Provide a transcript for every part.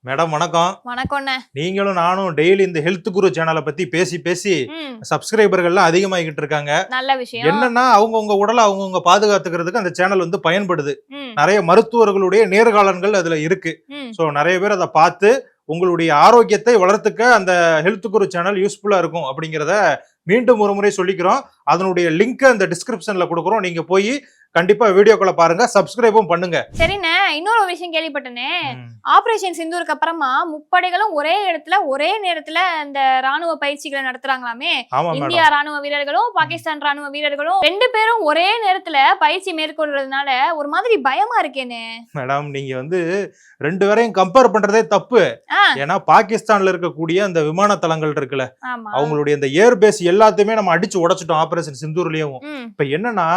Madam வணக்கம். வணக்கம்ண்ணே. நீங்களும் நானும் டெய்லி இந்த ஹெல்த் குரு சேனலை பத்தி பேசி பேசி சப்ஸ்கிரைபர்கள்லாம் அதிகமாகிட்டு இருக்காங்க. நல்ல விஷயம். என்னன்னா அவங்கவுங்க உடலை அவங்கவுங்க பாதுகாத்துக்கிறதுக்கு அந்த சேனல் வந்து பயன்படுது. ம், நிறைய மருத்துவர்களுடைய நேர்காணல்கள் அதுல இருக்கு. ம். ஸோ நிறைய பேர் அதை பார்த்து உங்களுடைய ஆரோக்கியத்தை வளர்த்துக்க அந்த ஹெல்த் குரு சேனல் யூஸ்ஃபுல்லா இருக்கும் அப்படிங்கிறத மீண்டும் ஒரு முறை சொல்லிக்கிறோம். அதனுடைய லிங்க் அந்த டிஸ்கிரிப்ஷன்ல கொடுக்குறோம். நீங்க போய் கண்டிப்பா வீடியோக்களை பாருங்க, சப்ஸ்கிரைபும் பண்ணுங்க. சரிண்ணே, இன்னொரு விஷயம் கேள்விப்பட்டனே. ம். ஆபரேஷன் சிந்தூருக்கு அப்புறமா முப்படைகளும் ஒரே இடத்துல ஒரே நேரத்துல இந்த ராணுவ பயிற்சிகளை நடத்துறாங்களாமே. ஆமா இந்தியா மேடம். ராணுவ வீரர்களும் பாகிஸ்தான் ராணுவ வீரர்களும் 2 பேரும் ஒரே நேரத்துல பயிற்சி மேற்கொள்றதுனால ஒரு மாதிரி பயமா இருக்கேனே. மேடம் நீங்க வந்து ரெண்டு பேரையும் கம்பேர் பண்றதே தப்பு. ஆ, ஏன்னா பாகிஸ்தான்ல இருக்கக்கூடிய அந்த விமான தளங்கள் இருக்குல்ல, ஆமா. அவங்களுடைய அந்த ஏர் பேஸ் எல்லாத்தையுமே நம்ம அடிச்சு உடைச்சிட்டோம் ஆபரேஷன் சிந்தூர்லயும். ம், இப்ப என்னன்னா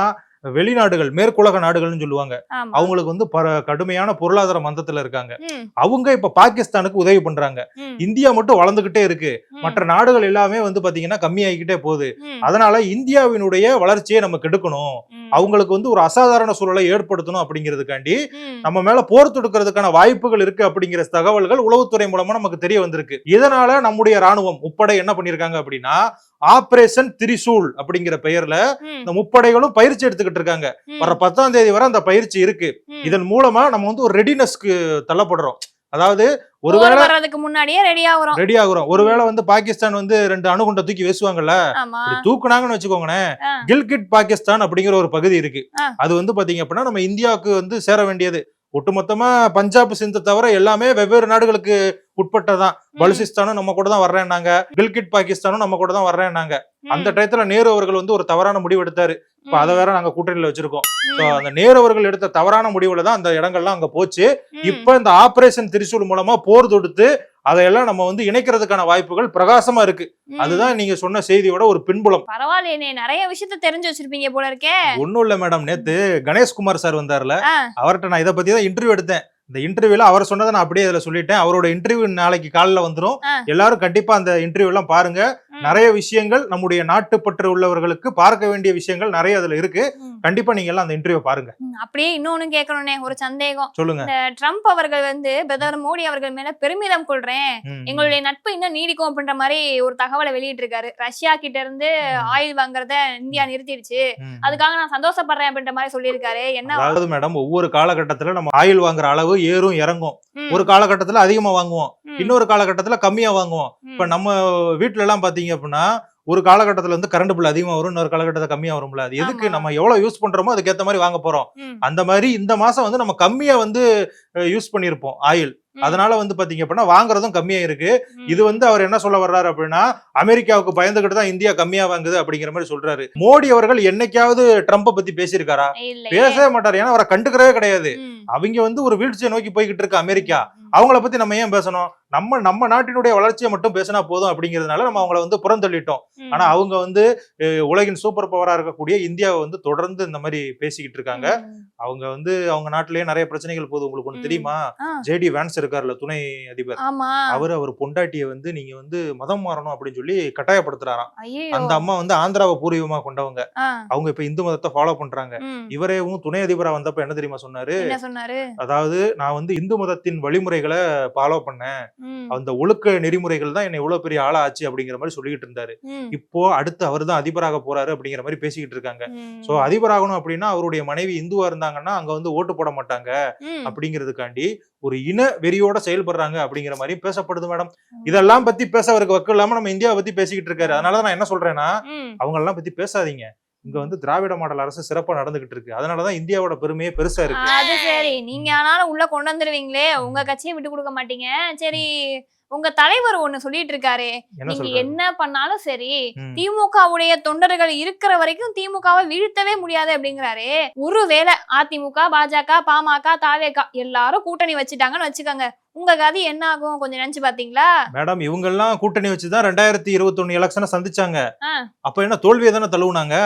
வெளிநாடுகள், மேற்குலக நாடுகள்னு சொல்லுவாங்க, ஆமா. அவங்களுக்கு வந்து கடுமையான பொருளாதார மந்தத்துல இருக்காங்க. ம், அவங்க இப்ப பாகிஸ்தானுக்கு உதவி பண்றாங்க. ம், இந்தியா மட்டும் வளர்ந்துகிட்டே இருக்கு, ம், மற்ற நாடுகள் எல்லாமே வந்து பாத்தீங்கன்னா கம்மியாகிக்கிட்டே போகுது. ம், அதனால இந்தியாவினுடைய வளர்ச்சியை நம்ம கெடுக்கணும், ம், அவங்களுக்கு வந்து ஒரு அசாதாரண சூழலை ஏற்படுத்தணும் அப்படிங்கிறதுக்காண்டி ம். நம்ம மேல போர் தொடுக்கிறதுக்கான வாய்ப்புகள் இருக்கு அப்படிங்கிற தகவல்கள் உளவுத்துறை மூலமா நமக்கு தெரிய வந்திருக்கு. இதனால நம்முடைய ராணுவம் முப்படை என்ன பண்ணிருக்காங்க அப்படின்னா ஆபரேஷன் திரிசூல் அப்படிங்கிற பெயர்ல ம், இந்த முப்படைகளும் பயிற்சி எடுத்துக்கிட்டு இருக்காங்க. ம், வர 10ஆம் தேதி வரை அந்த பயிற்சி இருக்கு. ம். இதன் மூலமா நம்ம வந்து ஒரு ரெடினஸ்க்கு தள்ளப்படுறோம். அதாவது போர் ஒருவேளை வர்றதுக்கு முன்னாடியே ரெடி ஆகுறோம். ரெடி ஆகுறோம். ஒருவேளை வந்து பாகிஸ்தான் வந்து 2 அணுகுண்டை தூக்கி வீசுவாங்கல்ல, ஆமா. அப்படி தூக்குனாங்கன்னு வச்சுக்கோங்களேன், ஆ. கில்கிட் பாகிஸ்தான் அப்படிங்கிற ஒரு பகுதி இருக்கு. ஆ. அது வந்து பாத்தீங்க அப்படின்னா நம்ம இந்தியாவுக்கு வந்து சேர வேண்டியது. ஒட்டுமொத்தமா பஞ்சாப் சிந்து தவிர எல்லாமே வெவ்வேறு நாடுகளுக்கு உட்பட்டதான். பலுசிஸ்தானும் நம்ம கூட தான் வர்றேன்னாங்க, கில்கிட் பாகிஸ்தானும் நம்ம கூட தான் வர்றேன்னாங்க. அந்த டயத்துல நேரு அவர்கள் வந்து ஒரு தவறான முடிவு எடுத்தாரு. இப்ப அதை வேற நாங்க கூட்டணியில வச்சிருக்கோம். So, அந்த நேரு அவர்கள் எடுத்த தவறான முடிவுல தான் அந்த இடங்கள்லாம் அங்க போச்சு. இப்ப இந்த ஆபரேஷன் திரிசூல் மூலமா போர் தொடுத்து அதையெல்லாம் நம்ம வந்து இணைக்கிறதுக்கான வாய்ப்புகள் பிரகாசமா இருக்கு. அதுதான் நீங்க சொன்ன செய்தியோட ஒரு பின்புலம். பரவாயில்லையே, நிறைய விஷயத்த தெரிஞ்சு வச்சிருப்பீங்க போல இருக்கே. ஒண்ணும் இல்ல மேடம், நேத்து கணேஷ்குமார் சார் வந்தார்ல, ஆ, அவர்கிட்ட நான் இதை பத்தி தான் இன்டர்வியூ எடுத்தேன். இந்த இன்டர்வியூல அவர் சொன்னதை நான் அப்படியே இதுல சொல்லிட்டேன். அவரோட இன்டர்வியூ நாளைக்கு காலையில வந்துரும். ஆ. எல்லாரும் கண்டிப்பா அந்த இன்டர்வியூ எல்லாம் பாருங்க. ம், நிறைய விஷயங்கள் நம்முடைய நாட்டுப்பற்று உள்ளவர்களுக்கு பார்க்க வேண்டிய விஷயங்கள் நிறைய அதுல இருக்கு. ம், கண்டிப்பா நீங்க எல்லாம் அந்த இன்டர்வியூ பாருங்க. ம். அப்படியே இன்னொன்னு கேட்கணும்னே, ஒரு சந்தேகம். சொல்லுங்க. இந்த ட்ரம்ப் அவர்கள் வந்து பிரதமர் மோடி அவர்கள் மேல பெருமிதம் கொள்றேன், ம். எங்களுடைய நட்பு இன்னும் நீடிக்கும் அப்படின்ற மாதிரி ஒரு தகவலை வெளியிட்டு இருக்காரு. ரஷ்யா கிட்ட இருந்து ஆயில் வாங்குறத இந்தியா நிறுத்திடுச்சு, ம். அதுக்காக நான் சந்தோஷப்படுறேன் அப்படின்ற மாதிரி சொல்லியிருக்காரு. என்ன? அதாவது மேடம், ஒவ்வொரு காலகட்டத்துல நம்ம ஆயில் வாங்குற அளவு ஏறும் இறங்கும். ம், ஒரு காலகட்டத்துல அதிகமா வாங்குவோம், ம், இன்னொரு காலகட்டத்துல கம்மியா வாங்குவோம். ம், இப்ப நம்ம வீட்டுல எல்லாம் பாத்தீங்க அப்படின்னா ஒரு காலகட்டத்துல வந்து கரண்ட் பில் அதிகமா வரும், இன்னொரு காலகட்டத்துல கம்மியா வரும்ல. அது எதுக்கு? ஆமா. நம்ம எவ்வளவு யூஸ் பண்றோமோ அதுக்கு ஏத்த மாதிரி வாங்க போறோம். ம், அந்த மாதிரி இந்த மாசம் வந்து நம்ம கம்மியா வந்து யூஸ் பண்ணிருப்போம் ஆயில். ம், அதனால வந்து பாத்தீங்க அப்படின்னா வாங்குறதும் கம்மியா இருக்கு. ம். இது வந்து அவர் என்ன சொல்ல வர்றாரு அப்படின்னா அமெரிக்காவுக்கு பயந்துகிட்டு தான் இந்தியா கம்மியா வாங்குது அப்படிங்கிற மாதிரி சொல்றாரு. மோடி அவர்கள் என்னைக்காவது ட்ரம்ப பத்தி பேசியிருக்காரா? இல்லையே. பேசவே மாட்டாரு. ஏன்னா அவரை கண்டுக்கிறவே கிடையாது. ம், அவங்க வந்து ஒரு வீழ்ச்சியை நோக்கி போய்கிட்டு இருக்கு அமெரிக்கா. ம், அவங்கள பத்தி நம்ம ஏன் பேசணும்? நம்ம நாட்டினுடைய வளர்ச்சியை மட்டும் பேசினா போதும் அப்படிங்கிறதுனால நம்ம அவங்கள வந்து புறந்தள்ளிட்டோம். ம், ஆனா அவங்க வந்து உலகின் சூப்பர் பவரா இருக்கக்கூடிய இந்தியாவை வந்து தொடர்ந்து இந்த மாதிரி பேசிக்கிட்டு இருக்காங்க. ம். அவங்க வந்து அவங்க நாட்டிலேயே நிறைய பிரச்சனைகள் போகுது. உங்களுக்கு ஒண்ணு தெரியுமா? ஆ, ஜேடி வான்ஸ் இருக்காருல்ல, துணை அதிபர், ஆமா. அவர் பொண்டாட்டியை வந்து நீங்க வந்து மதம் மாறணும் அப்படின்னு சொல்லி கட்டாயப்படுத்துறாராம். ஐயோ. அந்த அம்மா வந்து ஆந்திராவை பூர்வீகமா கொண்டவங்க. ஆ, அவங்க இப்ப இந்து மதத்தை ஃபாலோ பண்றாங்க. ம். இவரேவும் துணை அதிபரா வந்தப்ப என்ன தெரியுமா சொன்னாரு? என்ன சொன்னாரு? அதாவது நான் வந்து இந்து மதத்தின் வழிமுறைகளை ஃபாலோ பண்ணேன், ம், அந்த ஒழுக்க நெறிமுறைகள் தான் என்னை இவ்வளவு பெரிய ஆளா ஆச்சு அப்படிங்கிற மாதிரி சொல்லிட்டு இருந்தாரு. ம், இப்போ அடுத்து அவர் தான் அதிபராக போறாரு அப்படிங்கிற மாதிரி பேசிக்கிட்டு இருக்காங்க. ம், சோ அதிபராகணும் அப்படின்னா அவருடைய மனைவி இந்துவா இருந்தாங்கன்னா அங்க வந்து ஓட்டு போட மாட்டாங்க ம். அப்படிங்கிறதுக்காண்டி ஒரு இன வெறியோட செயல்படுறாங்க அப்படிங்கிற மாதிரி பேசப்படுது மேடம். இதெல்லாம் பத்தி பேச அவருக்கு வக்கு இல்லாம நம்ம இந்தியாவை பத்தி பேசிக்கிட்டு இருக்காரு. அதனாலதான் நான் என்ன சொல்றேன்னா ம். அவங்க எல்லாம் பத்தி பேசாதீங்க. இங்க வந்து திராவிட மாடல் அரசு சிறப்பா நடந்துகிட்டு இருக்கு. அதனாலதான் இந்தியாவோட பெருமையே பெருசா இருக்கு. அது சரி, நீங்க ஆனாலும் உள்ள கொண்டு வந்துருவீங்களே, உங்க கட்சியை விட்டு கொடுக்க மாட்டீங்க. சரி, உங்க தலைவர் ஒண்ணு சொல்லிட்டு இருக்காரு, என்ன நீங்க சொல்றாரு? என்ன பண்ணாலும் சரி ம். திமுகவுடைய தொண்டர்கள் இருக்கிற வரைக்கும் திமுகவை வீழ்த்தவே முடியாது அப்படிங்கிறாரு. ஒருவேளை அதிமுக, பாஜக, பாமக, தாவேகா எல்லாரும் கூட்டணி வச்சுட்டாங்கன்னு வச்சுக்கோங்க, உங்க கதி என்ன ஆகும் கொஞ்சம் நினைச்சு பாத்தீங்களா? மேடம் இவங்க எல்லாம் கூட்டணி வச்சுதான் 2021 எலெக்ஷனை சந்திச்சாங்க. ஆ. அப்ப என்ன தோல்வியை தானே தழுவுனாங்க?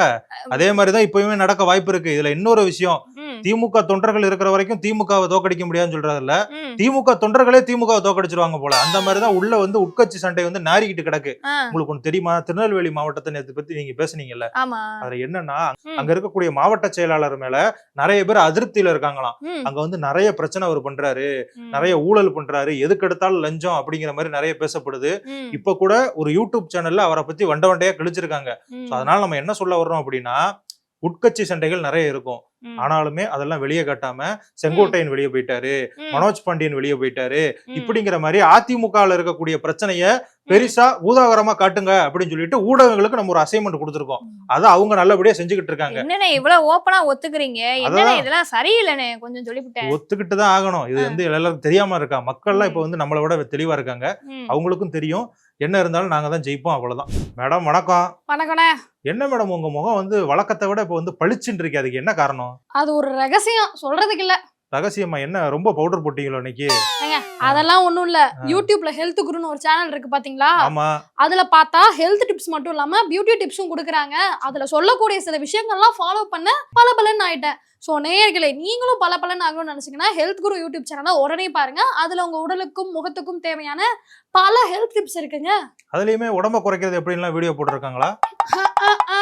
அதே மாதிரிதான் இப்பவுமே நடக்க வாய்ப்பு இருக்கு. இதுல இன்னொரு விஷயம், ம், திமுக தொண்டர்கள் இருக்கிற வரைக்கும் திமுகவை தோக்கடிக்க முடியாதுன்னு சொல்றதுல ம். திமுக தொண்டர்களே திமுகவை தோக்கடிச்சிருவாங்க போல. அந்த மாதிரிதான் உள்ள வந்து உட்கட்சி சண்டை வந்து நாரிக்கிட்டு கிடக்கு. ஆ, உங்களுக்கு ஒண்ணு தெரியுமா? திருநெல்வேலி மாவட்டத்தை நேத்து பத்தி நீங்க பேசுனீங்கல்ல, ஆமா. அதுல என்னன்னா ம். அங்க இருக்கக்கூடிய மாவட்ட செயலாளர் மேல நிறைய பேர் அதிருப்தியில இருக்காங்களாம். ம். அங்க வந்து நிறைய பிரச்சனை அவர் பண்றாரு, ம். நிறைய ஊழல் பண்றாரு, எதுக்கு எடுத்தாலும் லஞ்சம் அப்படிங்கிற மாதிரி நிறைய பேசப்படுது. ம். இப்ப கூட ஒரு யூடியூப் சேனல்ல அவரை பத்தி வண்ட வண்டையா கிழிச்சிருக்காங்க. ம். சோ அதனால நம்ம என்ன சொல்ல வர்றோம் அப்படின்னா, உட்கட்சி சண்டைகள் நிறைய இருக்கும். ம். ஆனாலுமே அதெல்லாம் வெளியே காட்டாம செங்கோட்டையன் வெளியே போயிட்டாரு, ம். மனோஜ் பாண்டியன் வெளியே போயிட்டாரு, ம். இப்படிங்கிற மாதிரி அதிமுகல இருக்கக்கூடிய பிரச்சனைய பெருசா ஊதாகரமா காட்டுங்க அப்படின்னு சொல்லிட்டு ஊடகங்களுக்கு நம்ம ஒரு அசைன்மெண்ட் கொடுத்திருக்கோம். அதை அவங்க நல்லபடியா செஞ்சுக்கிட்டு இருக்காங்க. என்னண்ணே இவ்வளவு ஓப்பனா ஒத்துக்கிறீங்க? என்னண்ணே அதான். இதெல்லாம் சரியில்லைண்ணே, கொஞ்சம் சொல்லிவிட்டேன். ஒத்துக்கிட்டு தான் ஆகணும். இது வந்து எல்லாருக்கும் தெரியாம இருக்கா? மக்கள்லாம் இப்ப வந்து நம்மளை விட தெளிவா இருக்காங்க. ம். அவங்களுக்கும் தெரியும். என்ன இருந்தாலும் நாங்க தான் ஜெயிப்போம், அவ்வளவுதான். மேடம் வணக்கம். வணக்கண்ணே. என்ன மேடம் உங்க முகம் வந்து வழக்கத்தை விட இப்ப வந்து பளிச்சுன்னு இருக்கு, அதுக்கு என்ன காரணம்? அது ஒரு ரகசியம், சொல்றதுக்கு இல்ல. ரகசியமா? என்ன ரொம்ப பவுடர் போட்டீங்களோ இன்னைக்கு? அதெல்லாம் ஒண்ணும் இல்ல. யூடியூப்ல ஹெல்த் குருன்னு ஒரு சேனல் இருக்கு பாத்தீங்களா? ஆமா. அதுல பார்த்தா ஹெல்த் டிப்ஸ் மட்டும் இல்லாம பியூட்டி டிப்ஸும் கொடுக்குறாங்க. அதுல சொல்லக்கூடிய சில விஷயங்கள்லாம் ஃபாலோ பண்ண பலபலன்னு ஆயிட்டேன். சோ நேயர்களே, நீங்களும் பலபலன்னு ஆகணும்னு நினைச்சீங்கன்னா ஹெல்த் குரு யூடியூப் சேனலை உடனே பாருங்க. அதுல உங்க உடலுக்கும் முகத்துக்கும் தேவையான பல ஹெல்த் டிப்ஸ் இருக்குங்க. அதுலயுமே உடம்ப குறைக்கிறது எப்படின்லாம் வீடியோ போட்டிருக்காங்களா? ஆ,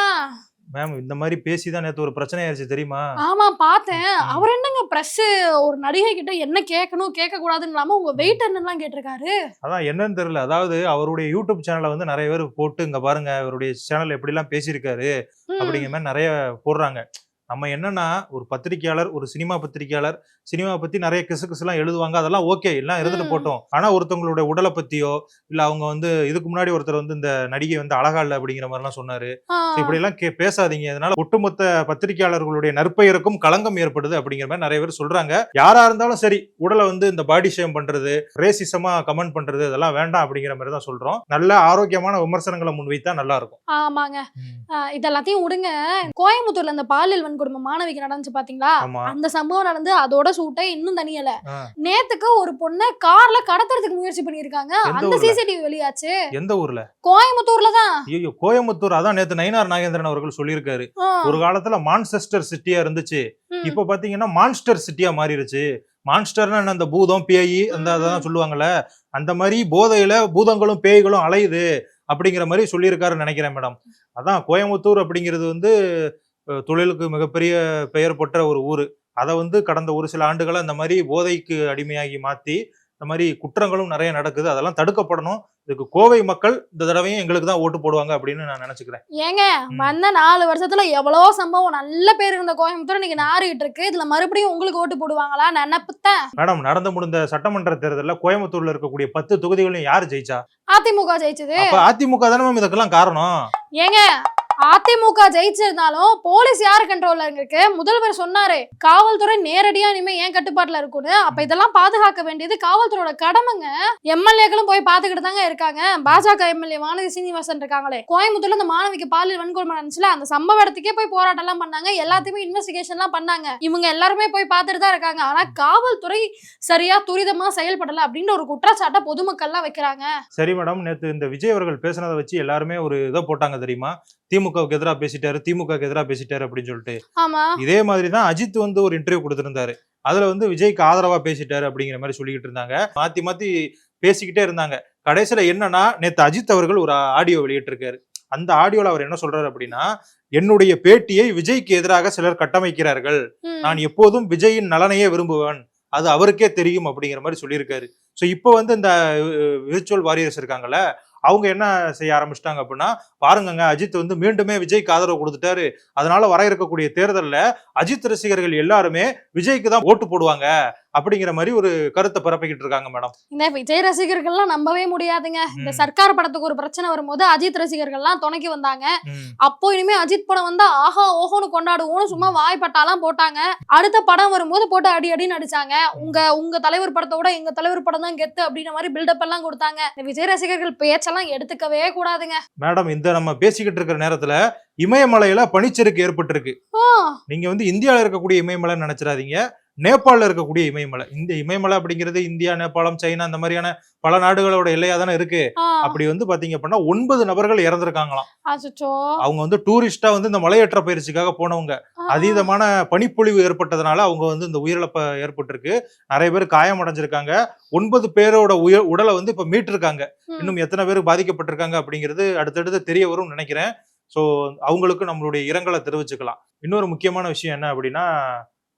மேம் இந்த மாதிரி பேசிதான் நேத்து ஒரு பிரச்சனை ஆயிடுச்சு தெரியுமா? ஆமா பார்த்தேன். அவர் என்னங்க பிரஸ் ஒரு நடிகை கிட்ட என்ன கேட்கணும் கேட்க கூடாதுன்னு இல்லாம உங்க வெயிட் என்னலாம் கேட்டிருக்காரு. அதான் என்னன்னு தெரியல. அதாவது அவருடைய யூடியூப் சேனலை வந்து நிறைய பேர் போட்டு இங்க பாருங்க அவருடைய சேனல் எப்படி எல்லாம் பேசியிருக்காரு அப்படிங்கிற மாதிரி நிறைய போடுறாங்க. நம்ம என்னன்னா ஒரு பத்திரிகையாளர், ஒரு சினிமா பத்திரிகையாளர், சினிமா பத்தி நிறைய கிசுகிசுலாம் எழுதுவாங்க, அதெல்லாம் ஓகே, எல்லாம் இருந்துட்டு போட்டோம். ஆனா ஒருத்தவங்களுடைய உடலை பத்தியோ இல்ல அவங்க வந்து இதுக்கு முன்னாடி ஒருத்தர் வந்து இந்த நடிகை வந்து அழகா இல்ல அப்படிங்கிற மாதிரி எல்லாம் சொன்னாரு. இப்படி எல்லாம் பேசாதீங்க, இதனால ஒட்டுமொத்த பத்திரிகையாளர்களுடைய நற்பெயருக்கும் களங்கம் ஏற்படுது அப்படிங்கிற மாதிரி நிறைய பேர் சொல்றாங்க. யாரா இருந்தாலும் சரி, உடலை வந்து இந்த பாடி ஷேம் பண்றது, ரேசிசமா கமெண்ட் பண்றது இதெல்லாம் வேண்டாம் அப்படிங்கிற மாதிரி தான் சொல்றோம். நல்ல ஆரோக்கியமான விமர்சனங்களை முன்வைத்தா நல்லா இருக்கும். ஆமாங்க. இதெல்லாத்தையும் விடுங்க. கோயம்புத்தூர்ல இந்த பாலியல் வன்கொடுமை மாணவிக்கு நடந்துச்சு பாத்தீங்களா? ஆமா. அந்த சம்பவம் நடந்து அதோட சூட்டை இன்னும் தனியல. ஆ. நேத்துக்கு ஒரு பொண்ணை கார்ல கடத்துறதுக்கு முயற்சி பண்ணிருக்காங்க. எந்த அந்த ஊர்ல? சிசிடிவி வெளியாச்சு. எந்த ஊர்ல? கோயம்புத்தூர்ல தான். ஐயோ, கோயம்புத்தூர். அதான் நேத்து நயினார் நாகேந்திரன் அவர்கள் சொல்லியிருக்காரு. ஒரு காலத்துல மான்செஸ்டர் சிட்டியா இருந்துச்சு, இப்ப பாத்தீங்கன்னா மான்ஸ்டர் சிட்டியா மாறிடுச்சு. மான்ஸ்டர்னா என்ன? அந்த பூதம் பேய் அந்த அதான் சொல்லுவாங்கல்ல, அந்த மாதிரி போதையில பூதங்களும் பேய்களும் அலையுது அப்படிங்கிற மாதிரி சொல்லியிருக்காருன்னு நினைக்கிறேன் மேடம். அதான் கோயம்புத்தூர் அப்படிங்கிறது வந்து தொழிலுக்கு மிகப்பெரிய பெயர் பெற்ற ஒரு ஊரு. அதை வந்து கடந்த ஒரு சில ஆண்டுகளா இந்த மாதிரி போதைக்கு அடிமையாகி மாத்தி இந்த மாதிரி குற்றங்களும் நிறைய நடக்குது. அதெல்லாம் தடுக்கப்படணும். இதுக்கு கோவை மக்கள் இந்த தடவையும் எங்களுக்கு தான் ஓட்டு போடுவாங்க அப்படின்னு நான் நினைச்சுக்கிறேன். ஏங்க, வந்த 4 வருஷத்துல எவ்வளவோ சம்பவம் நல்ல பேர் இருந்த கோயம்புத்தூர் இன்னைக்கு நாறிட்டு இருக்கு. இதுல மறுபடியும் உங்களுக்கு ஓட்டு போடுவாங்களா? நினைப்புத்தேன். மேடம், நடந்து முடிந்த சட்டமன்ற தேர்தல்ல கோயம்புத்தூர்ல இருக்கக்கூடிய 10 தொகுதிகளையும் யாரு ஜெயிச்சா? அதிமுக ஜெயிச்சது. அப்ப அதிமுக தானே மேம் இதுக்கெல்லாம் காரணம். ஏங்க, அதிமுக ஜெயிச்சிருந்தாலும் போலீஸ் யாரு கண்ட்ரோல்ல இருக்கு? முதல்வர் சொன்னாரு காவல்துறை நேரடியா இனிமே ஏன் கட்டுப்பாட்டுல இருக்குன்னு. அப்ப இதெல்லாம் பாதுகாக்க வேண்டியது காவல்துறையோட கடமைங்க. எம்எல்ஏக்களும் போய் பாத்துக்கிட்டு தாங்க இருக்காங்க. பாஜக எம்எல்ஏ வானதி சீனிவாசன் இருக்காங்களே, கோயம்புத்தூர்ல அந்த மாணவிக்கு பாலியல் வன்கொடுமை நடந்துச்சுல, அந்த சம்பவ இடத்துக்கே போய் போராட்டம் எல்லாம் பண்ணாங்க. எல்லாத்தையுமே இன்வெஸ்டிகேஷன் எல்லாம் பண்ணாங்க. இவங்க எல்லாருமே போய் பார்த்துட்டு தான் இருக்காங்க. ஆனா காவல்துறை சரியா துரிதமா செயல்படல அப்படின்னு ஒரு குற்றச்சாட்டை பொதுமக்கள் எல்லாம் வைக்கிறாங்க. சரி மேடம், நேத்து இந்த விஜய் அவர்கள் பேசினதை வச்சு எல்லாருமே ஒரு இதை போட்டாங்க தெரியுமா? திமுகவுக்கு எதிராக பேசிட்டாரு, திமுகவுக்கு எதிராக பேசிட்டாரு அப்படின்னு சொல்லிட்டு. ஆமா. இதே மாதிரிதான் அஜித் வந்து ஒரு இன்டர்வியூ கொடுத்திருந்தாரு. அதுல வந்து விஜய்க்கு ஆதரவா பேசிட்டாரு அப்படிங்கிற மாதிரி சொல்லிக்கிட்டு இருந்தாங்க. மாத்தி மாத்தி பேசிக்கிட்டே இருந்தாங்க. கடைசியில என்னன்னா, நேத்து அஜித் அவர்கள் ஒரு ஆடியோ வெளியிட்டிருக்காரு. அந்த ஆடியோல அவர் என்ன சொல்றாரு அப்படின்னா, என்னுடைய பேட்டியை விஜய்க்கு எதிராக சிலர் கட்டமைக்கிறார்கள், நான் எப்போதும் விஜயின் நலனையே விரும்புவேன், அது அவருக்கே தெரியும் அப்படிங்கிற மாதிரி சொல்லியிருக்காரு. ஸோ இப்போ வந்து இந்த விர்ச்சுவல் வாரியர்ஸ் இருக்காங்கல்ல, அவங்க என்ன செய்ய ஆரம்பிச்சிட்டாங்க அப்படின்னா, பாருங்க அஜித் வந்து மீண்டுமே விஜய்க்கு ஆதரவு கொடுத்துட்டாரு, அதனால வர இருக்கக்கூடிய தேர்தல்ல அஜித் ரசிகர்கள் எல்லாருமே விஜய்க்கு தான் ஓட்டு போடுவாங்க அப்படிங்கிற மாதிரி ஒரு கருத்தை பரப்பிக்கிட்டு இருக்காங்க மேடம். இந்த விஜய் ரசிகர்கள்லாம் நம்பவே முடியாதுங்க. இந்த சர்க்கார் படத்துக்கு ஒரு பிரச்சனை வரும்போது அஜித் ரசிகர்கள்லாம் துணைக்கு வந்தாங்க. அப்போ இனிமே அஜித் படம் வந்தா ஆஹா ஓஹோன்னு கொண்டாடுவோம்னு சும்மா வாய்ப்பட்டாலாம் போட்டாங்க. அடுத்த படம் வரும்போது போட்டு அடி அடின்னு அடிச்சாங்க. உங்க தலைவர் படத்தோட எங்க தலைவர் படம் தான் கெத்து அப்படின்ற மாதிரி பில்டப் எல்லாம் கொடுத்தாங்க. இந்த விஜய் ரசிகர்கள் பேச்செல்லாம் எடுத்துக்கவே கூடாதுங்க மேடம். இந்த நம்ம பேசிக்கிட்டு இருக்கிற நேரத்துல இமயமலையில பனிச்சறுக்கு ஏற்பட்டிருக்கு. நீங்க வந்து இந்தியாவில இருக்கக்கூடிய இமயமலை நினைச்சிடாதீங்க, நேபாளில் இருக்கக்கூடிய இமயமலை. இந்த இமயமலை அப்படிங்கிறது இந்தியா, நேபாளம், சைனா இந்த மாதிரியான பல நாடுகளோட எல்லையா தானே இருக்கு. அப்படி வந்து பாத்தீங்க அப்படின்னா 9 நபர்கள் இறந்திருக்காங்களாம். அவங்க வந்து டூரிஸ்டா வந்து இந்த மலையேற்ற பயிற்சிக்காக போனவங்க. அதீதமான பனிப்பொழிவு ஏற்பட்டதுனால அவங்க வந்து இந்த உயிரிழப்பு ஏற்பட்டிருக்கு. நிறைய பேர் காயம் அடைஞ்சிருக்காங்க. 9 பேரோட உடலை வந்து இப்ப மீட்டிருக்காங்க. இன்னும் எத்தனை பேர் பாதிக்கப்பட்டிருக்காங்க அப்படிங்கிறது அடுத்தடுத்து தெரிய வரும்னு நினைக்கிறேன். ஸோ அவங்களுக்கு நம்மளுடைய இரங்கலை தெரிவிச்சுக்கலாம். இன்னொரு முக்கியமான விஷயம் என்ன அப்படின்னா,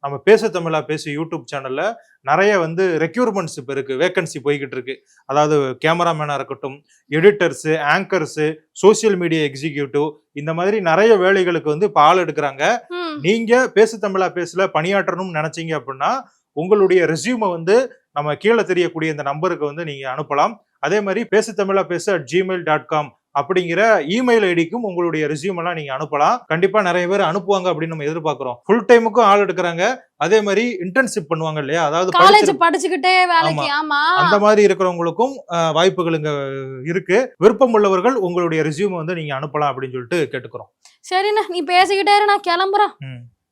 நம்ம பேச தமிழா பேசு யூடியூப் சேனல்ல நிறைய வந்து ரெக்யூர்மெண்ட்ஸ் இப்போ இருக்கு, வேகன்சி போய்கிட்டு இருக்கு. அதாவது கேமராமேனா இருக்கட்டும், editors, anchors, social media executive, இந்த மாதிரி நிறைய வேலைகளுக்கு வந்து இப்போ ஆள் எடுக்கிறாங்க. நீங்க பேச தமிழா பேசல பணியாற்றணும்னு நினைச்சீங்க அப்படின்னா உங்களுடைய ரெஸ்யூமை வந்து நம்ம கீழே தெரியக்கூடிய இந்த நம்பருக்கு வந்து நீங்க அனுப்பலாம். அதே மாதிரி பேச தமிழா பேச @gmail.com அப்படிங்கிற இமெயில் ஐடிக்கும் உங்களுடைய ரெஸ்யூம் எல்லாம் நீங்க அனுப்பலாம். கண்டிப்பா நிறைய பேர் அனுப்புவாங்க அப்படின்னு நம்ம எதிர்பார்க்கிறோம். ஃபுல் டைமுக்கும் ஆள் எடுக்கிறாங்க. அதே மாதிரி இன்டர்ன்ஷிப் பண்ணுவாங்க இல்லையா, அதாவது காலேஜ் படிச்சுக்கிட்டே வேலைக்கு. ஆமா, அந்த மாதிரி இருக்கிறவங்களுக்கும் வாய்ப்புகள் இங்க இருக்கு. விருப்பம் உள்ளவர்கள் உங்களுடைய ரெஸ்யூம் வந்து நீங்க அனுப்பலாம் அப்படின்னு சொல்லிட்டு கேட்டுக்கிறோம். சரிண்ணா, நீ பேசிக்கிட்டே நான் கிளம்புறேன்.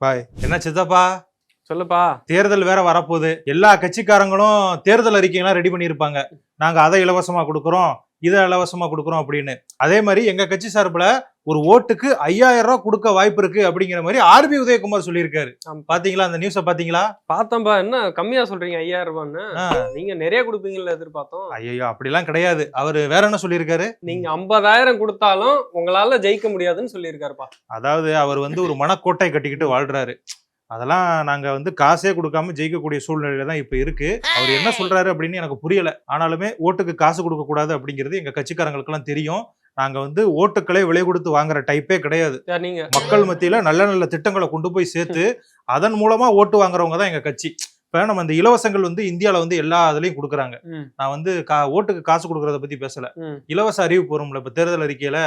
பாய். என்ன சித்தப்பா சொல்லுப்பா. தேர்தல் வேற வரப்போகுது. எல்லா கட்சிக்காரங்களும் தேர்தல் அறிக்கையெல்லாம் ரெடி பண்ணியிருப்பாங்க. நாங்க அதை இலவசமா கொடுக்குறோம், இதை இலவசமா கொடுக்குறோம் அப்படின்னு. அதே மாதிரி எங்க கட்சி சார்பில் ஒரு ஓட்டுக்கு 5000 ரூபாய் கொடுக்க வாய்ப்பு இருக்கு அப்படிங்கிற மாதிரி ஆர்பி உதயகுமார் சொல்லியிருக்காரு. பாத்தீங்களா அந்த நியூஸ? பாத்தீங்களா? பார்த்தம்பா. என்ன கம்மியா சொல்றீங்க 5000 ரூபான்னு? நீங்க நிறைய கொடுப்பீங்கல்ல எதிர்பார்த்தோம். ஐயோ அப்படிலாம் கிடையாது. அவரு வேற என்ன சொல்லியிருக்காரு? நீங்க 50,000 கொடுத்தாலும் உங்களால ஜெயிக்க முடியாதுன்னு சொல்லியிருக்காருப்பா. அதாவது அவர் வந்து ஒரு மனக்கோட்டை கட்டிக்கிட்டு வாழ்றாரு. அதெல்லாம் நாங்க வந்து காசே கொடுக்காம ஜெயிக்கக்கூடிய சூழ்நிலையில தான் இப்ப இருக்கு. அவர் என்ன சொல்றாரு அப்படின்னு எனக்கு புரியல. ஆனாலுமே ஓட்டுக்கு காசு கொடுக்க கூடாது அப்படிங்கிறது எங்க கட்சிக்காரங்களுக்கு எல்லாம் தெரியும். நாங்க வந்து ஓட்டுக்களை விலை கொடுத்து வாங்குற டைப்பே கிடையாது. நீங்க மக்கள் மத்தியில நல்ல நல்ல திட்டங்களை கொண்டு போய் சேர்த்து அதன் மூலமா ஓட்டு வாங்குறவங்க தான் எங்க கட்சி. இப்ப நம்ம இந்த இலவசங்கள் வந்து இந்தியால வந்து எல்லா இதுலயும் கொடுக்குறாங்க. நான் வந்து ஓட்டுக்கு காசு கொடுக்கறத பத்தி பேசல. இலவச அறிவிப்பு வரும்ல, இப்ப தேர்தல் அறிக்கையில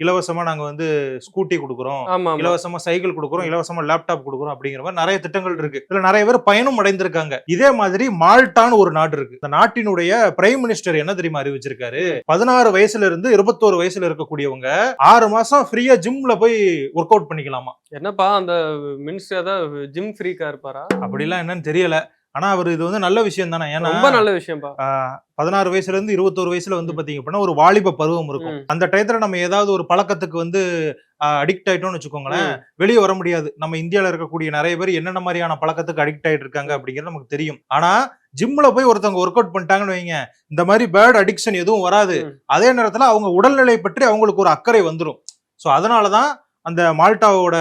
இலவசமா நாங்க வந்து ஸ்கூட்டி கொடுக்குறோம், இலவசமா சைக்கிள் கொடுக்குறோம், இலவசமா லேப்டாப் கொடுக்குறோம் அப்படிங்கிற மாதிரி நிறைய திட்டங்கள் இருக்கு. இதுல நிறைய பேர் பயனும் அடைந்திருக்காங்க. இதே மாதிரி மால்டான்னு ஒரு நாடு இருக்கு. இந்த நாட்டினுடைய பிரைம் மினிஸ்டர் என்ன தெரியுமா அறிவிச்சிருக்காரு? 16 வயசுல இருந்து 21 வயசுல இருக்கக்கூடியவங்க 6 மாசம் ஃப்ரீயா ஜிம்ல போய் ஒர்க் அவுட் பண்ணிக்கலாமா. என்னப்பா அந்த மினிஸ்டர் தான் ஜிம் ஃப்ரீக்கா இருப்பாரா? அப்படிலாம் என்னன்னு தெரியல. ஆனா அவர் இது வந்து நல்ல விஷயம் தானே. ஏன்னா ரொம்ப நல்ல விஷயம்ப்பா. 16 வயசுல இருந்து 21 வயசுல வந்து பாத்தீங்க அப்படின்னா ஒரு வாலிப பருவம் இருக்கும். அந்த டயத்துல நம்ம ஏதாவது ஒரு பழக்கத்துக்கு வந்து அடிக்ட் ஆயிட்டோம்னு வச்சுக்கோங்களேன், வெளியே வர முடியாது. நம்ம இந்தியால இருக்கக்கூடிய நிறைய பேர் என்னென்ன மாதிரியான பழக்கத்துக்கு அடிக்ட் ஆயிட்டு இருக்காங்க அப்படிங்கிறது நமக்கு தெரியும். ஆனா ஜிம்ல போய் ஒருத்தவங்க ஒர்க் அவுட் பண்ணிட்டாங்கன்னு வைங்க, இந்த மாதிரி பேட் அடிக்ஷன் எதுவும் வராது. அதே நேரத்துல அவங்க உடல்நிலை பற்றி அவங்களுக்கு ஒரு அக்கறை வந்துடும். ஸோ அதனாலதான் அந்த மால்டாவோட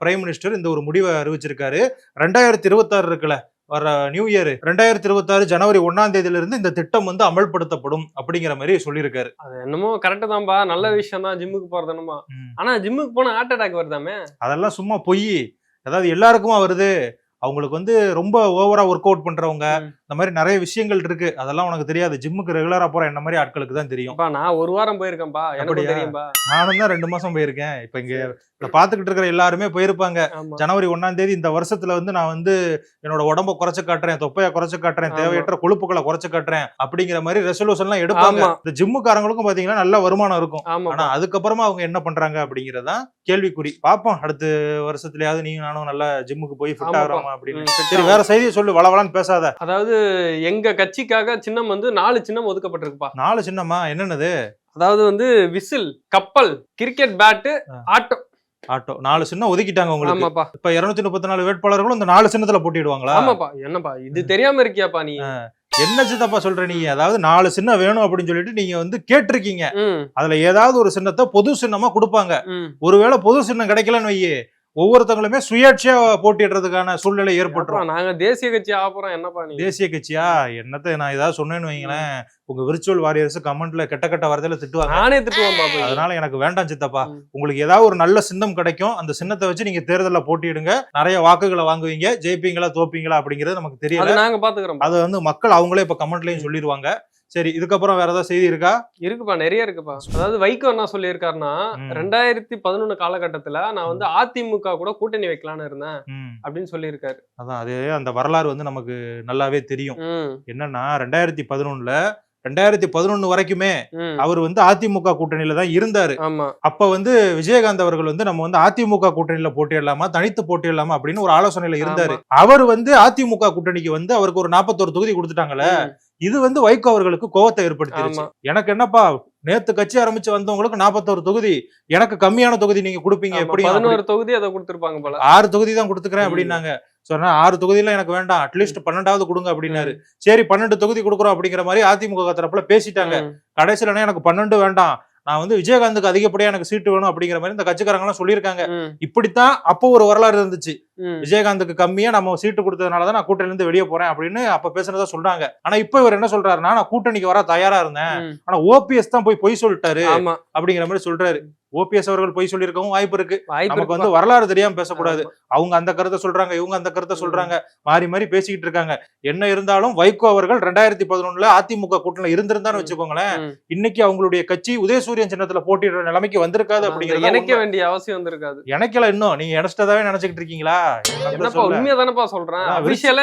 பிரைம் மினிஸ்டர் இந்த ஒரு முடிவை அறிவிச்சிருக்காரு. 2026 இருக்குல்ல, வர நியூ இயர் 2026 ஜனவரி 1ஆம் தேதியில இருந்து இந்த திட்டம் வந்து அமல்படுத்தப்படும் அப்படிங்கிற மாதிரி சொல்லியிருக்காரு. அது என்னமோ கரெக்ட் தான்பா, நல்ல விஷயம் தான் ஜிம்முக்கு போறது என்னமோ. ஆனா ஜிம்முக்கு போனா ஹார்ட் அட்டாக் வருதாமே? அதெல்லாம் சும்மா பொய். அதாவது எல்லாருக்குமா வருது. அவங்களுக்கு வந்து ரொம்ப ஓவரா ஒர்க் அவுட் பண்றவங்க, இந்த மாதிரி நிறைய விஷயங்கள் இருக்கு. அதெல்லாம் உனக்கு தெரியாது. ஜிம்முக்கு ரெகுலரா போற என்ன மாதிரி ஆட்களுக்கு தான் தெரியும். நான் 1 வாரம் போயிருக்கேன்பா. எனக்கு தெரியும்பா. நானும் தான் 2 மாசம் போயிருக்கேன். இப்ப இங்க பாத்துக்கிட்டு இருக்கிற எல்லாருமே போயிருப்பாங்க. ஜனவரி 1ஆம் தேதி இந்த வருஷத்துல வந்து நான் வந்து என்னோட உடம்ப குறைச்சு காட்டுறேன், தொப்பையா குறைச்சு காட்டுறேன், தேவையற்ற கொழுப்புகளை குறைச்சு காட்டுறேன் அப்படிங்கிற மாதிரி ரெசல்யூஷன் எல்லாம் எடுப்பாங்க. இந்த ஜிம்முக்காரங்களுக்கும் பாத்தீங்கன்னா நல்ல வருமானம் இருக்கும். ஆனா அதுக்கப்புறமா அவங்க என்ன பண்றாங்க அப்படிங்கறதான் கேள்விக்குறி. பாப்போம் அடுத்த வருஷத்துலயாவது நீங்க நானும் நல்லா ஜிம்முக்கு போய் ஃபிட் ஆகிறோம் அப்படின்னு. சரி, வேற செய்தியை சொல்லு, வளவலான்னு பேசாத. அதாவது எங்க கட்சிக்காக சின்னம் வந்து 4 சின்னம் ஒதுக்கப்பட்டிருக்குப்பா. 4 சின்னமா? என்னன்னது? அதாவது வந்து விசில், கப்பல், கிரிக்கெட் பேட்டு, ஆட்டோ. 4 சின்னம் ஒதுக்கிட்டாங்க உங்களுக்கு. இப்ப 234 வேட்பாளர்களும் இந்த 4 சின்னத்துல போட்டிடுவாங்களா? ஆமாப்பா. என்னப்பா இது தெரியாம இருக்கியாப்பா நீ? என்ன சித்தப்பா சொல்ற நீ? அதாவது 4 சின்னம் வேணும் அப்படின்னு சொல்லிட்டு நீங்க வந்து கேட்டிருக்கீங்க. அதுல ஏதாவது ஒரு சின்னத்தை பொது சின்னமா கொடுப்பாங்க. ஒருவேளை பொது சின்னம் கிடைக்கலன்னு வையே, ஒவ்வொருத்தவங்களுமே சுயேட்சையா போட்டிடுறதுக்கான சூழ்நிலை ஏற்பட்டுரும். நாங்க தேசிய கட்சி ஆப்போம். என்னப்பா நீ தேசிய கட்சியா? என்னத்த நான் ஏதாவது சொன்னேன்னு வைங்களேன், உங்க விர்ச்சுவல் வாரியர்ஸ் கமெண்ட்ல கெட்ட வார்த்தையில திட்டுவாங்க. நானே திட்டுவேன். அதனால எனக்கு வேண்டாம் சித்தப்பா. உங்களுக்கு ஏதாவது ஒரு நல்ல சின்னம் கிடைக்கும், அந்த சின்னத்தை வச்சு நீங்க தேர்தலில் போட்டிடுங்க. நிறைய வாக்குகளை வாங்குவீங்க. ஜெயிப்பீங்களா தோப்பீங்களா அப்படிங்கிறது நமக்கு தெரியல. நாங்க பாத்துக்கிறோம். அது வந்து மக்கள் அவங்களே இப்ப கமெண்ட்லயும் சொல்லிடுவாங்க. சரி, இதுக்கப்புறம் வேற ஏதாவது செய்தி இருக்கா? இருக்குப்பா, நிறைய இருக்குப்பா. அதாவது வைகோ என்ன சொல்லியிருக்காருன்னா, 2011 காலகட்டத்துல நான் வந்து அதிமுக கூட கூட்டணி வைக்கலான்னு இருந்தேன் அப்படின்னு சொல்லியிருக்காரு. அதான் அது அந்த வரலாறு வந்து நமக்கு நல்லாவே தெரியும். என்னன்னா 2011 வரைக்குமே அவர் வந்து அதிமுக கூட்டணியில தான் இருந்தாரு. அப்ப வந்து விஜயகாந்த் அவர்கள் வந்து நம்ம வந்து அதிமுக கூட்டணியில போட்டியிடலாமா, தனித்து போட்டியிடலாமா அப்படின்னு ஒரு ஆலோசனையில இருந்தாரு. அவர் வந்து அதிமுக கூட்டணிக்கு வந்து அவருக்கு ஒரு 41 தொகுதி கொடுத்துட்டாங்களே, இது வந்து வைகோ அவர்களுக்கு கோவத்தை ஏற்படுத்திருச்சு. எனக்கு என்னப்பா, நேத்து கட்சி ஆரம்பிச்சு வந்தவங்களுக்கு 41 தொகுதி, எனக்கு கம்மியான தொகுதி நீங்க கொடுப்பீங்க எப்படி? 11 தொகுதி அதை கொடுத்திருப்பாங்க போல. 6 தொகுதி தான் கொடுத்துக்கிறேன் அப்படின்னாங்க. சொன்னா 6 தொகுதியில எனக்கு வேண்டாம், அட்லீஸ்ட் 12வது கொடுங்க அப்படின்னாரு. சரி 12 தொகுதி கொடுக்குறோம் அப்படிங்கிற மாதிரி அதிமுக தரப்புல பேசிட்டாங்க. கடைசியில எனக்கு 12 வேண்டாம், நான் வந்து விஜயகாந்துக்கு அதிகப்படியா எனக்கு சீட்டு வேணும் அப்படிங்கிற மாதிரி இந்த கட்சிக்காரங்க எல்லாம் சொல்லியிருக்காங்க. இப்படித்தான் அப்போ ஒரு வரலாறு இருந்துச்சு. விஜயகாந்துக்கு கம்மியா நம்ம சீட்டு கொடுத்ததுனாலதான் நான் கூட்டணியில இருந்து வெளியே போறேன் அப்படின்னு அப்ப பேசுறதா சொல்றாங்க. ஆனா இப்ப இவர் என்ன சொல்றாருன்னா, நான் கூட்டணிக்கு வர தயாரா இருந்தேன், ஆனா ஓபிஎஸ் தான் போய் பொய் சொல்லிட்டாரு அப்படிங்கிற மாதிரி சொல்றாரு. ஓபிஎஸ் அவர்கள் பொய் சொல்லியிருக்கவும் வாய்ப்பு இருக்கு. நமக்கு வந்து வரலாறு தெரியாம பேசக்கூடாது. அவங்க அந்த கருத்தை சொல்றாங்க, இவங்க அந்த கருத்தை சொல்றாங்க, மாறி மாறி பேசிக்கிட்டு இருக்காங்க. என்ன இருந்தாலும் வைகோ அவர்கள் 2011 அதிமுக கூட்டணியில இருந்திருந்தான்னு வச்சுக்கோங்களேன், இன்னைக்கு அவங்களுடைய கட்சி உதயசூரியன் சின்னத்துல போட்டியிடுற நிலைமைக்கு வந்திருக்காது. அப்படிங்கிறது இணைக்க வேண்டிய அவசியம் வந்திருக்காது. இணைக்கல. இன்னும் நீங்க இணைச்சிட்டதாவே நினைச்சுக்கிட்டு இருக்கீங்களா? உண்மையாதானப்பா சொல்றேன். அபிஷியலா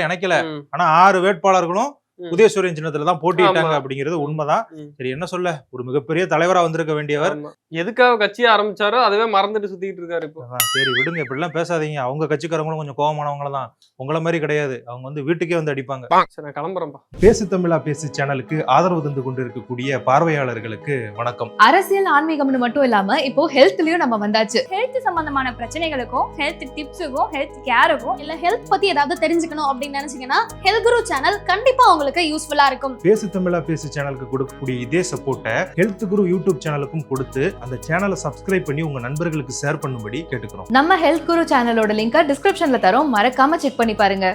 இணைக்கல. ஆனா 6 வேட்பாளர்களும் உதயசூரியன் சின்னத்துல தான் போட்டிட்டாங்க அப்படிங்கிறது உண்மைதான். சரி, என்ன சொல்ல, ஒரு மிகப்பெரிய தலைவரா வந்திருக்க வேண்டியவர் எதுக்காக கட்சியை ஆரம்பிச்சாரோ அதுவே மறந்துட்டு சுத்திட்டு இருக்காரு இப்போ. சரி விடுங்க, இப்படி எல்லாம் பேசாதீங்க. அவங்க கட்சிக்காரங்களும் கொஞ்சம் கோவமானவங்கள தான், உங்களை மாதிரி கிடையாது. அவங்க வந்து வீட்டுக்கே வந்து அடிப்பாங்க. சரி, நான் கிளம்புறேன்ப்பா. பேசு தமிழா பேசு சேனலுக்கு ஆதரவு தந்து கொண்டு இருக்கக்கூடிய பார்வையாளர்களுக்கு வணக்கம். அரசியல் ஆன்மீகம்னு மட்டும் இல்லாம இப்போ ஹெல்த்லயும் நம்ம வந்தாச்சு. ஹெல்த் சம்பந்தமான பிரச்சனைகளுக்கும், ஹெல்த் டிப்ஸுக்கும், ஹெல்த் கேருக்கும், இல்ல ஹெல்த் பத்தி ஏதாவது தெரிஞ்சுக்கணும் அப்படின்னு நினைச்சீங்கன்னா ஹெல்த் குரு சேனல் கண்டிப்பா உங்களுக்கு யூஸ்ஃபுல்லா இருக்கும். பேசு தமிழா பேசு சேனலுக்கு கொடுக்கக்கூடிய இதே சப்போர்ட்டை ஹெல்த் குரு யூடியூப் சேனலுக்கும் கொடுத்து அந்த சேனலை சப்ஸ்கிரைப் பண்ணி உங்க நண்பர்களுக்கு ஷேர் பண்ணும்படி கேட்டுக்கிறோம். நம்ம ஹெல்த் குரு சேனலோட லிங்கை டிஸ்கிரிப்ஷன்ல தரோம், மறக்காம செக் பண்ணி பாருங்க.